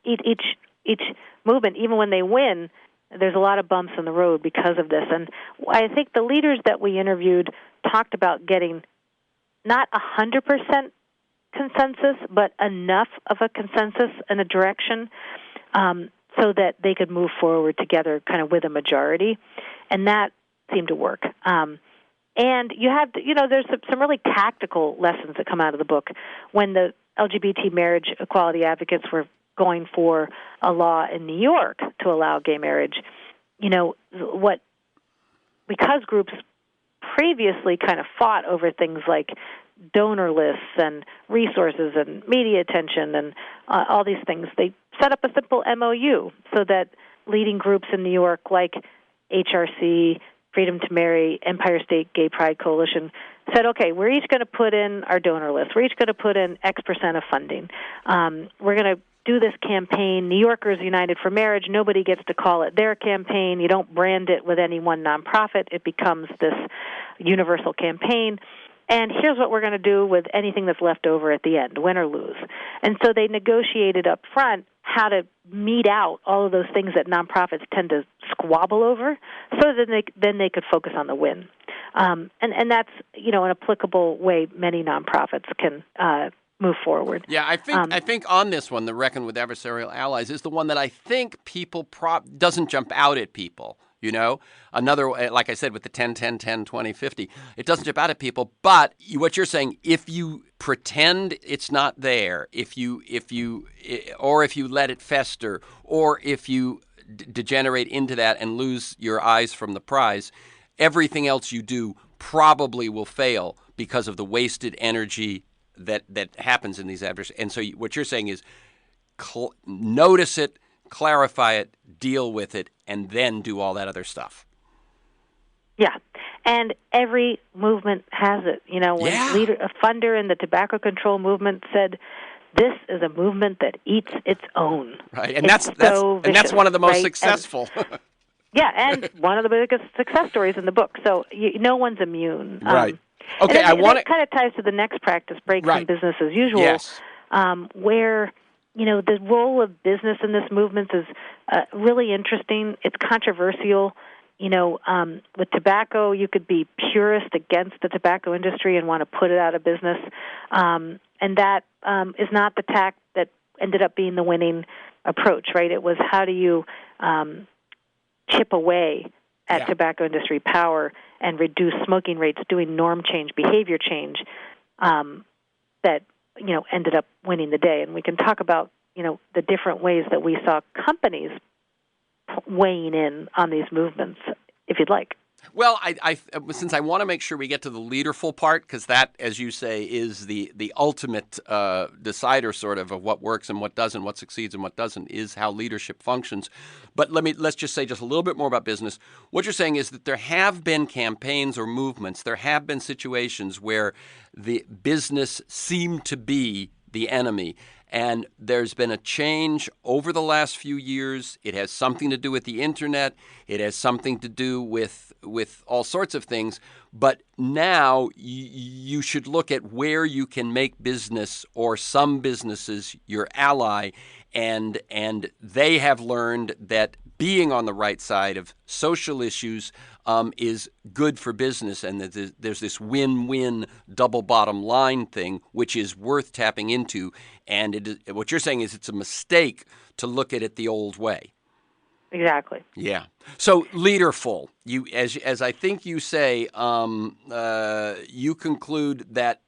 B: Each movement, even when they win, there's a lot of bumps in the road because of this. And I think the leaders that we interviewed talked about getting not 100% consensus, but enough of a consensus and a direction so that they could move forward together kind of with a majority. And that seemed to work. And you have, there's some really tactical lessons that come out of the book. When the LGBT marriage equality advocates were going for a law in New York to allow gay marriage, because groups previously kind of fought over things like donor lists and resources and media attention and all these things. They set up a simple MOU so that leading groups in New York like HRC, Freedom to Marry, Empire State Gay Pride Coalition said, okay, we're each going to put in our donor list. We're each going to put in X% of funding. We're going to do this campaign, New Yorkers United for Marriage. Nobody gets to call it their campaign. You don't brand it with any one nonprofit. It becomes this universal campaign. And here's what we're going to do with anything that's left over at the end, win or lose. And so they negotiated up front how to mete out all of those things that nonprofits tend to squabble over, so that then they could focus on the win. And that's, an applicable way many nonprofits can move forward.
A: Yeah, I think on this one, the Reckon with Adversarial Allies is the one that I think people doesn't jump out at people. Another, like I said, with the 10, 10, 10, 20, 50, it doesn't jump out at people. But what you're saying, if you pretend it's not there, if you let it fester, or if you degenerate into that and lose your eyes from the prize, everything else you do probably will fail because of the wasted energy that happens in these adversaries. And so what you're saying is notice it, clarify it, deal with it, and then do all that other stuff.
B: Yeah, and every movement has it. When a funder in the tobacco control movement said, "This is a movement that eats its own."
A: Right, and that's one of the most successful.
B: And one of the biggest success stories in the book. So no one's immune.
A: Right. Okay,
B: that kind of ties to the next practice, break from business as usual,
A: yes.
B: Where the role of business in this movement is really interesting. It's controversial. With tobacco, you could be purist against the tobacco industry and want to put it out of business, and that is not the tack that ended up being the winning approach. Right? It was, how do you chip away at tobacco industry power and reduce smoking rates, doing norm change, behavior change, that ended up winning the day. And we can talk about the different ways that we saw companies weighing in on these movements, if you'd like.
A: Well, since I want to make sure we get to the leaderful part, because that, as you say, is the ultimate decider sort of what works and what doesn't, what succeeds and what doesn't, is how leadership functions. But let's just say just a little bit more about business. What you're saying is that there have been campaigns or movements, there have been situations where the business seemed to be the enemy. And there's been a change over the last few years. It has something to do with the internet. It has something to do with all sorts of things. But now you should look at where you can make business or some businesses your ally. And they have learned that being on the right side of social issues is good for business, and that there's this win-win double bottom line thing, which is worth tapping into. And what you're saying is it's a mistake to look at it the old way.
B: Exactly.
A: Yeah. So leaderful. You, as I think you say, you conclude that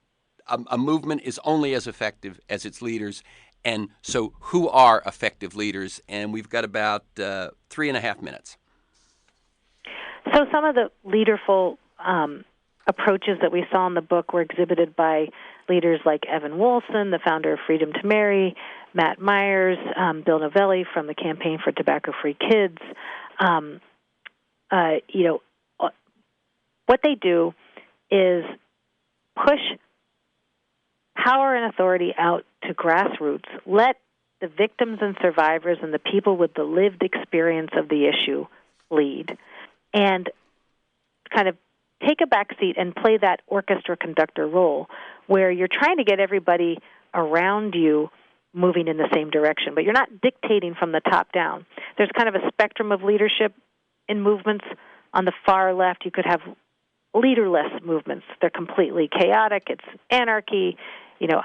A: a movement is only as effective as its leaders. And so who are effective leaders? And we've got about 3.5 minutes.
B: So some of the leaderful approaches that we saw in the book were exhibited by leaders like Evan Wolfson, the founder of Freedom to Marry, Matt Myers, Bill Novelli from the Campaign for Tobacco-Free Kids. What they do is push power and authority out to grassroots. Let the victims and survivors and the people with the lived experience of the issue lead, and kind of take a back seat and play that orchestra conductor role where you're trying to get everybody around you moving in the same direction, but you're not dictating from the top down. There's kind of a spectrum of leadership in movements. On the far left, you could have leaderless movements. They're completely chaotic. It's anarchy.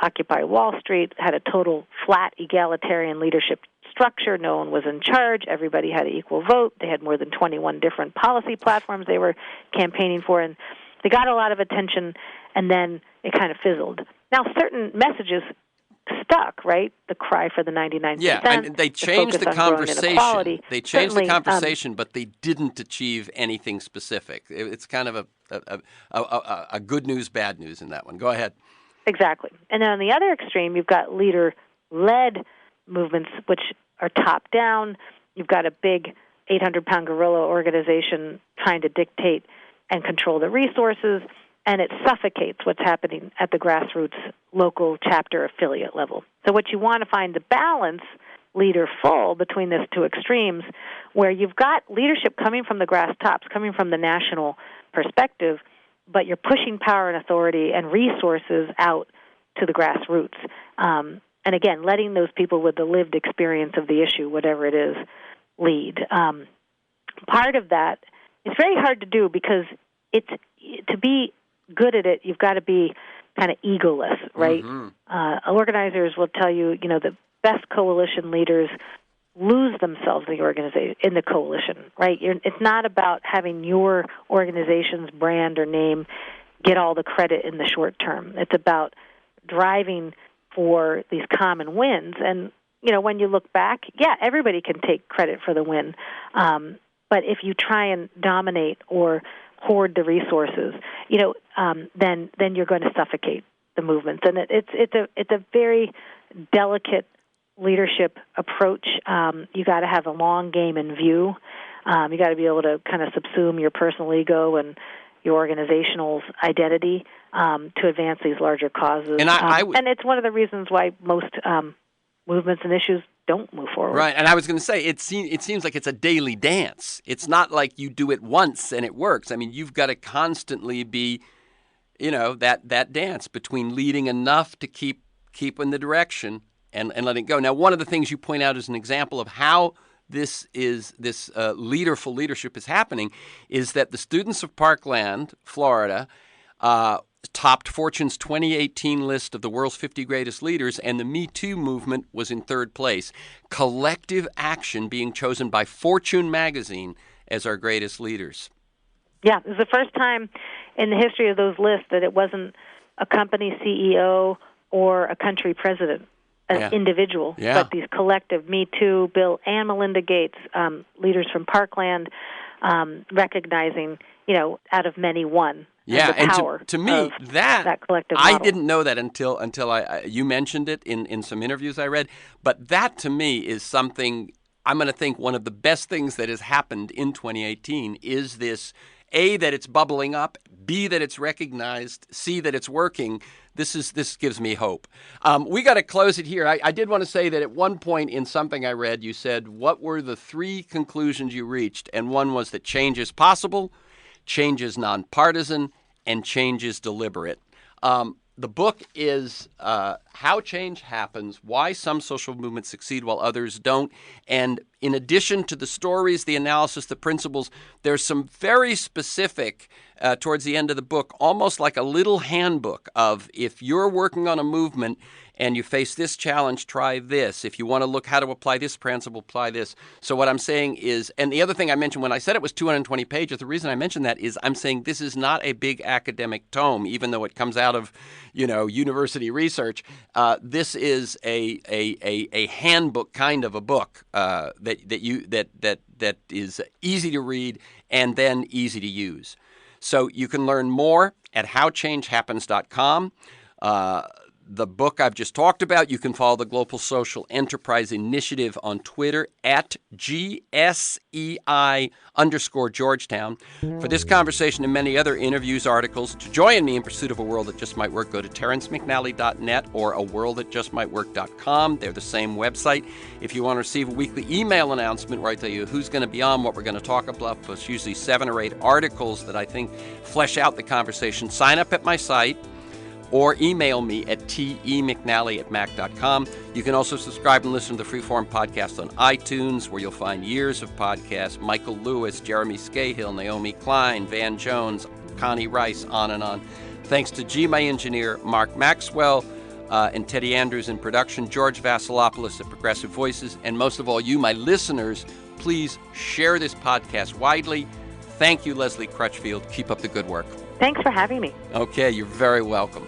B: Occupy Wall Street had a total flat egalitarian leadership structure. No one was in charge. Everybody had an equal vote. They had more than 21 different policy platforms they were campaigning for, and they got a lot of attention, and then it kind of fizzled. Now, certain messages stuck, right? The cry for the 99%.
A: Yeah, and they changed the conversation. They changed the conversation, but they didn't achieve anything specific. It's kind of a good news, bad news in that one. Go ahead.
B: Exactly. And then on the other extreme, you've got leader-led movements, which are top-down. You've got a big 800-pound gorilla organization trying to dictate and control the resources, and it suffocates what's happening at the grassroots local chapter affiliate level. So what you want to find the balance, leader full, between these two extremes, where you've got leadership coming from the grass tops, coming from the national perspective, but you're pushing power and authority and resources out to the grassroots. And again, letting those people with the lived experience of the issue, whatever it is, lead. Part of that is very hard to do because to be good at it, you've got to be kind of egoless, right? Mm-hmm. Organizers will tell you, the best coalition leaders lose themselves in the coalition, right? It's not about having your organization's brand or name get all the credit in the short term. It's about driving for these common wins. And, when you look back, everybody can take credit for the win. But if you try and dominate or hoard the resources, then you're going to suffocate the movements. And it's a very delicate leadership approach. You got to have a long game in view. You got to be able to kind of subsume your personal ego and your organizational identity to advance these larger causes. And and it's one of the reasons why most movements and issues don't move forward.
A: Right, and I was going to say, it seems like it's a daily dance. It's not like you do it once and it works. I mean, you've got to constantly be, that dance between leading enough to keep in the direction and letting go. Now, one of the things you point out as an example of how this leaderful leadership is happening is that the students of Parkland, Florida, topped Fortune's 2018 list of the world's 50 greatest leaders, and the Me Too movement was in third place. Collective action being chosen by Fortune magazine as our greatest leaders.
B: Yeah, it was the first time in the history of those lists that it wasn't a company CEO or a country president, an individual, but these collective Me Too, Bill and Melinda Gates, leaders from Parkland, recognizing, out of many one.
A: Yeah,
B: and the power
A: to me,
B: that collective model.
A: I didn't know that until you mentioned it in some interviews I read. But that, to me, is something I'm going to think one of the best things that has happened in 2018 is this, A, that it's bubbling up, B, that it's recognized, C, that it's working. This gives me hope. We got to close it here. I did want to say that at one point in something I read, you said, what were the 3 conclusions you reached? And one was that change is possible, change is nonpartisan, and change is deliberate. The book is How Change Happens, Why Some Social Movements Succeed While Others Don't. And in addition to the stories, the analysis, the principles, there's some very specific, towards the end of the book, almost like a little handbook of if you're working on a movement and you face this challenge, try this. If you want to look how to apply this principle, apply this. So what I'm saying is, and the other thing I mentioned when I said it was 220 pages, the reason I mentioned that is I'm saying this is not a big academic tome, even though it comes out of, university research. This is a handbook kind of a book that is easy to read and then easy to use. So you can learn more at howchangehappens.com. The book I've just talked about, you can follow the Global Social Enterprise Initiative on Twitter at GSEI_Georgetown. For this conversation and many other interviews, articles, to join me in pursuit of a world that just might work, go to TerenceMcNally.net or aworldthatjustmightwork.com. They're the same website. If you want to receive a weekly email announcement where I tell you who's going to be on, what we're going to talk about, it's usually 7 or 8 articles that I think flesh out the conversation, sign up at my site, or email me at temcnally@mac.com. You can also subscribe and listen to the Freeform podcast on iTunes, where you'll find years of podcasts, Michael Lewis, Jeremy Scahill, Naomi Klein, Van Jones, Connie Rice, on and on. Thanks to G, my engineer, Mark Maxwell, and Teddy Andrews in production, George Vasilopoulos at Progressive Voices, and most of all, you, my listeners, please share this podcast widely. Thank you, Leslie Crutchfield. Keep up the good work.
B: Thanks for having me.
A: Okay, you're very welcome.